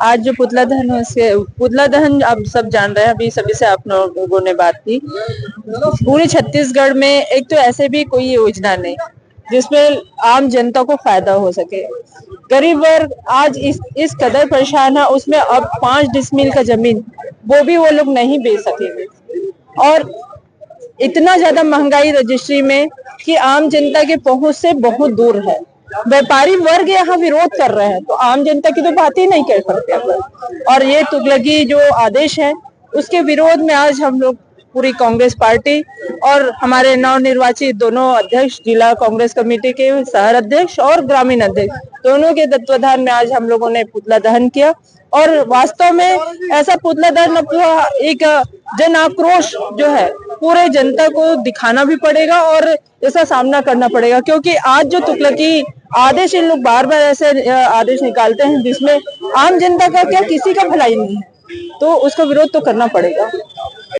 आज जो पुतला दहन है उसके पुतला दहन आप सब जान रहे हैं, अभी सभी से आप लोगों ने बात की। पूरे छत्तीसगढ़ में एक तो ऐसे भी कोई योजना नहीं जिसमें आम जनता को फायदा हो सके। गरीब वर्ग आज इस कदर परेशान है, उसमें अब 5 डिसमिल का जमीन वो भी वो लोग नहीं बेच सकेंगे। और इतना ज्यादा महंगाई रजिस्ट्री में कि आम जनता के पहुंच से बहुत दूर है। व्यापारी वर्ग यहाँ विरोध कर रहे हैं तो आम जनता की तो बात ही नहीं कर सकते अपन। और ये तुगलकी जो आदेश है उसके विरोध में आज हम लोग पूरी कांग्रेस पार्टी और हमारे नवनिर्वाचित दोनों अध्यक्ष, जिला कांग्रेस कमेटी के शहर अध्यक्ष और ग्रामीण अध्यक्ष दोनों के तत्वाधान में आज हम लोगों ने पुतला दहन किया। और वास्तव में ऐसा पुतला दहन एक जन आक्रोश जो है पूरे जनता को दिखाना भी पड़ेगा और इसका सामना करना पड़ेगा, क्योंकि आज जो तुगलकी आदेश इन लोग बार बार ऐसे आदेश निकालते हैं जिसमें आम जनता का क्या किसी का भलाई नहीं है, तो उसका विरोध तो करना पड़ेगा।